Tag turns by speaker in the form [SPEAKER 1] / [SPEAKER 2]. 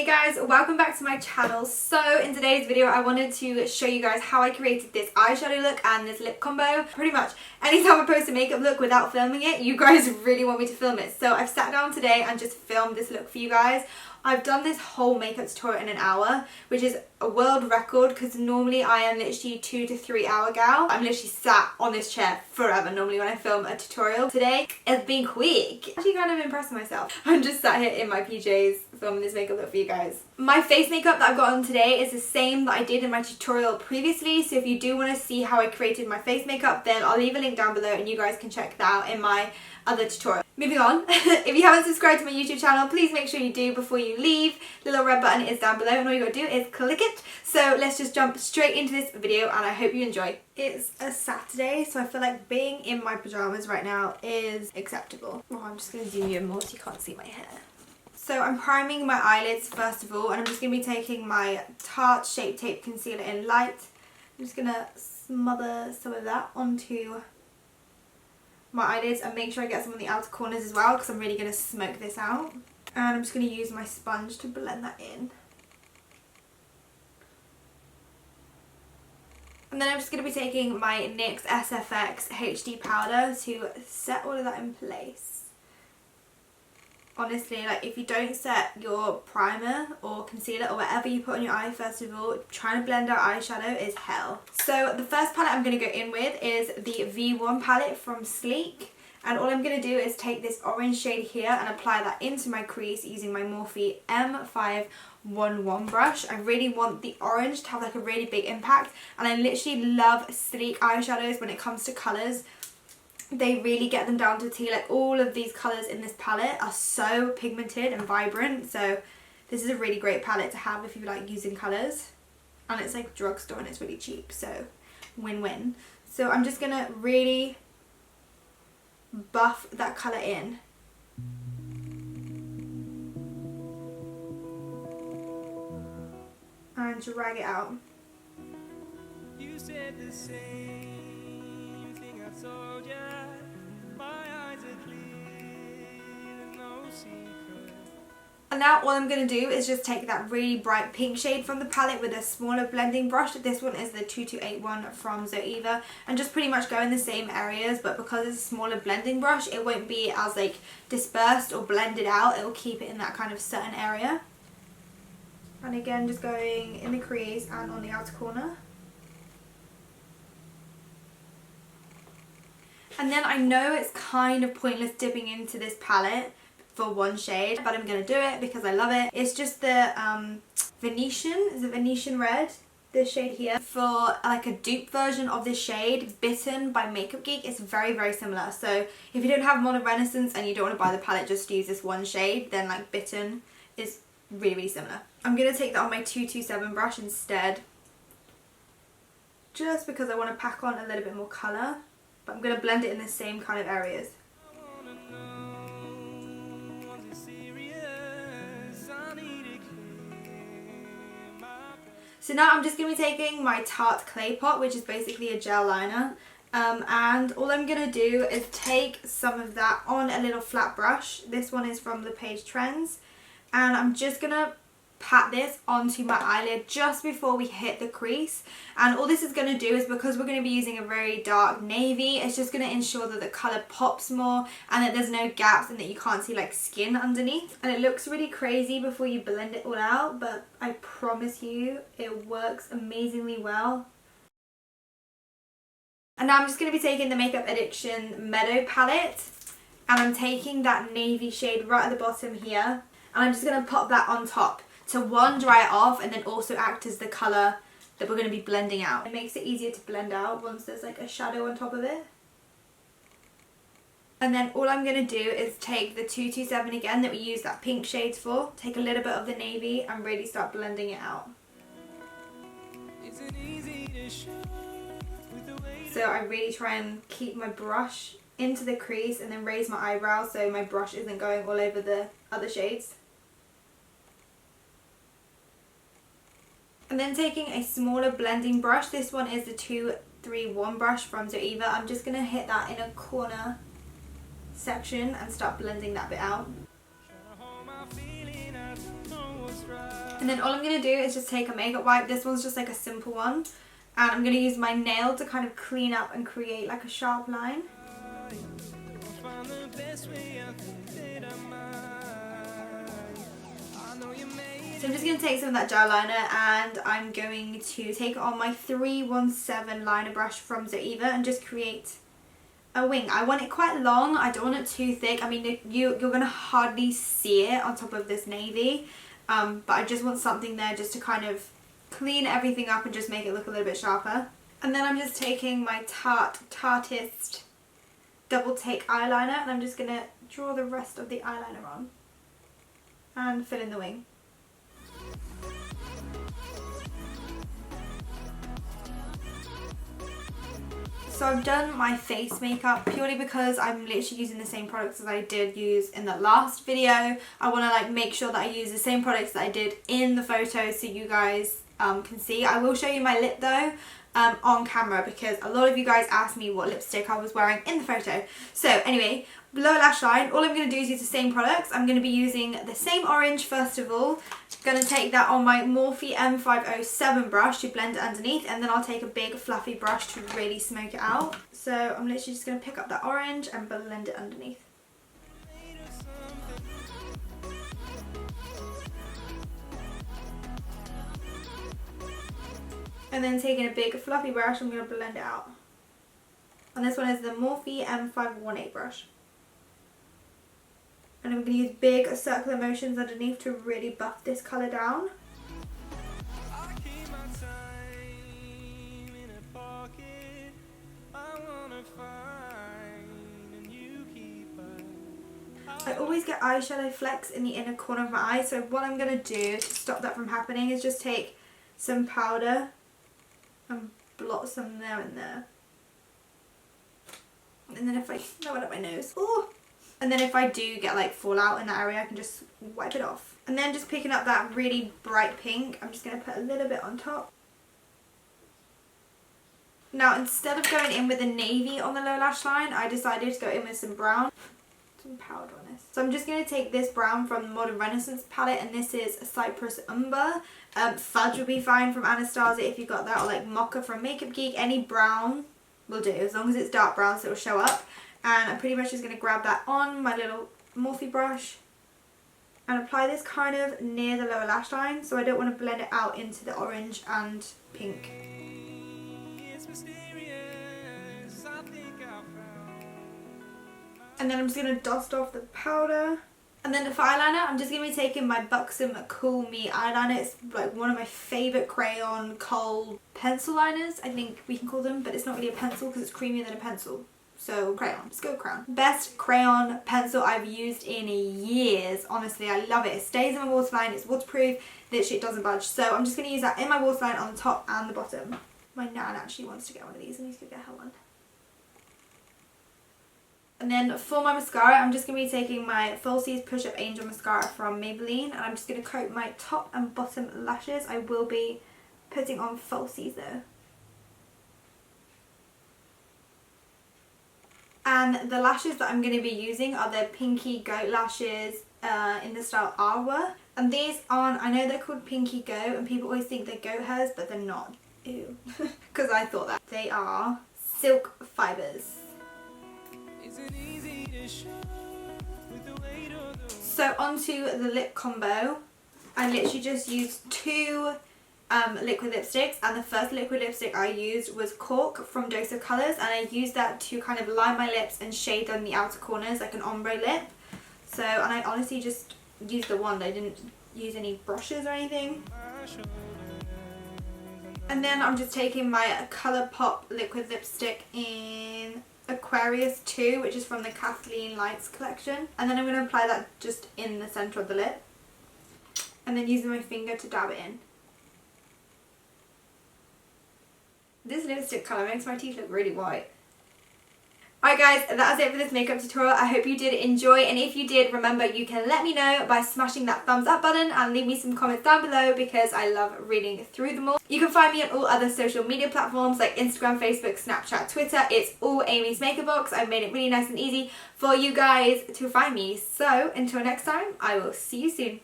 [SPEAKER 1] Hey guys, welcome back to my channel. So in today's video I wanted to show you guys how I created this eyeshadow look and this lip combo. Pretty much anytime I post a makeup look without filming it, you guys really want me to film it. So I've sat down today and just filmed this look for you guys. I've done this whole makeup tutorial in an hour, which is a world record because normally I am literally 2 to 3 hour gal. I'm literally sat on this chair forever normally when I film a tutorial. Today it's been quick. I'm actually kind of impressed with myself. I'm just sat here in my PJs filming this makeup look for you guys. My face makeup that I've got on today is the same that I did in my tutorial previously, so if you do want to see how I created my face makeup, then I'll leave a link down below and you guys can check that out in my other tutorial. Moving on, if you haven't subscribed to my YouTube channel, please make sure you do before you leave. The little red button is down below and all you gotta do is click it. So let's just jump straight into this video and I hope you enjoy. It's a Saturday, so I feel like being in my pajamas right now is acceptable. Oh, I'm just gonna zoom you in more so you can't see my hair. So I'm priming my eyelids first of all, and I'm just going to be taking my Tarte Shape Tape Concealer in Light. I'm just going to smother some of that onto my eyelids and make sure I get some on the outer corners as well, because I'm really going to smoke this out. And I'm just going to use my sponge to blend that in. And then I'm just going to be taking my NYX SFX HD powder to set all of that in place. Honestly, like if you don't set your primer or concealer or whatever you put on your eye first of all, trying to blend out eyeshadow is hell. So the first palette I'm going to go in with is the V1 palette from Sleek. And all I'm going to do is take this orange shade here and apply that into my crease using my Morphe M511 brush. I really want the orange to have like a really big impact. And I literally love Sleek eyeshadows when it comes to colours. They really get them down to a T. Like all of these colours in this palette are so pigmented and vibrant, so this is a really great palette to have if you like using colours. And it's like drugstore and it's really cheap, so win-win. So I'm just going to really buff that colour in. And drag it out. You said the same thing I told ya. My eyes are clear, no secret. And now all I'm going to do is just take that really bright pink shade from the palette with a smaller blending brush. This one is the 2281 from Zoeva, and just pretty much go in the same areas, but because it's a smaller blending brush it won't be as like dispersed or blended out. It will keep it in that kind of certain area. And again, just going in the crease and on the outer corner. And then I know it's kind of pointless dipping into this palette for one shade, but I'm going to do it because I love it. It's just the Venetian, is it Venetian Red? This shade here. For like a dupe version of this shade, Bitten by Makeup Geek, it's very, very similar. So if you don't have Modern Renaissance and you don't want to buy the palette, just use this one shade, then like Bitten is really, really similar. I'm going to take that on my 227 brush instead, just because I want to pack on a little bit more colour. But I'm going to blend it in the same kind of areas. So now I'm just going to be taking my Tarte Clay Pot, which is basically a gel liner. And all I'm going to do is take some of that on a little flat brush. This one is from the page Trends. And I'm just going to pat this onto my eyelid just before we hit the crease. And all this is going to do is, because we're going to be using a very dark navy, it's just going to ensure that the colour pops more and that there's no gaps and that you can't see like skin underneath. And it looks really crazy before you blend it all out, but I promise you it works amazingly well. And now I'm just going to be taking the Makeup Addiction Meadow palette, and I'm taking that navy shade right at the bottom here, and I'm just going to pop that on top to one, dry it off, and then also act as the colour that we're going to be blending out. It makes it easier to blend out once there's like a shadow on top of it. And then all I'm going to do is take the 227 again that we used that pink shades for, take a little bit of the navy and really start blending it out. So I really try and keep my brush into the crease and then raise my eyebrows so my brush isn't going all over the other shades. And then taking a smaller blending brush, this one is the 231 brush from Zoeva. I'm just going to hit that in a corner section and start blending that bit out. And then all I'm going to do is just take a makeup wipe. This one's just like a simple one. And I'm going to use my nail to kind of clean up and create like a sharp line. So I'm just going to take some of that gel liner and I'm going to take it on my 317 liner brush from Zoeva and just create a wing. I want it quite long. I don't want it too thick. I mean, you're going to hardly see it on top of this navy. But I just want something there just to kind of clean everything up and just make it look a little bit sharper. And then I'm just taking my Tartist double take eyeliner and I'm just going to draw the rest of the eyeliner on and fill in the wing. So I've done my face makeup purely because I'm literally using the same products as I did use in the last video. I want to like make sure that I use the same products that I did in the photo so you guys can see. I will show you my lip though on camera because a lot of you guys asked me what lipstick I was wearing in the photo. So anyway, lower lash line, all I'm going to do is use the same products. I'm going to be using the same orange first of all. Going to take that on my Morphe M507 brush to blend it underneath, and then I'll take a big fluffy brush to really smoke it out. So I'm literally just going to pick up that orange and blend it underneath. And then taking a big fluffy brush, I'm going to blend it out. And this one is the Morphe M518 brush. And I'm going to use big circular motions underneath to really buff this colour down. I always get eyeshadow flecks in the inner corner of my eye, so what I'm going to do to stop that from happening is just take some powder and blot some there and there. And then if I throw it up my nose, oh! And then if I do get like fallout in that area, I can just wipe it off. And then just picking up that really bright pink, I'm just going to put a little bit on top. Now instead of going in with a navy on the lower lash line, I decided to go in with some brown. Some powder on this. So I'm just going to take this brown from the Modern Renaissance palette, and this is Cypress Umber. Fudge would be fine from Anastasia if you got that, or like Mocha from Makeup Geek. Any brown will do, as long as it's dark brown so it will show up. And I'm pretty much just going to grab that on my little Morphe brush and apply this kind of near the lower lash line, so I don't want to blend it out into the orange and pink. And then I'm just going to dust off the powder. And then for eyeliner, I'm just going to be taking my Buxom Cool Me eyeliner. It's like one of my favourite crayon kohl pencil liners, I think we can call them, but it's not really a pencil because it's creamier than a pencil. So crayon, let's go with crayon. Best crayon pencil I've used in years. Honestly, I love it. It stays in my waterline, it's waterproof, literally it doesn't budge. So I'm just going to use that in my waterline on the top and the bottom. My nan actually wants to get one of these. I need to go get her one. And then for my mascara, I'm just going to be taking my Falsies Push Up Angel Mascara from Maybelline. And I'm just going to coat my top and bottom lashes. I will be putting on falsies though. And the lashes that I'm going to be using are the Pinky Goat lashes in the style Awa. And these aren't, I know they're called Pinky Goat and people always think they're goat hairs, but they're not. Ew. Because I thought that. They are silk fibres. So onto the lip combo. I literally just used two liquid lipsticks, and the first liquid lipstick I used was Cork from Dose of Colours, and I used that to kind of line my lips and shade on the outer corners like an ombre lip. So, and I honestly just used the wand, I didn't use any brushes or anything. And then I'm just taking my Colourpop liquid lipstick in Aquarius 2, which is from the Kathleen Lights collection, and then I'm going to apply that just in the centre of the lip, and then using my finger to dab it in. This lipstick colour makes my teeth look really white. Alright guys, that's it for this makeup tutorial. I hope you did enjoy, and if you did, remember you can let me know by smashing that thumbs up button and leave me some comments down below because I love reading through them all. You can find me on all other social media platforms like Instagram, Facebook, Snapchat, Twitter. It's all Amy's Makeup Box. I've made it really nice and easy for you guys to find me. So until next time, I will see you soon.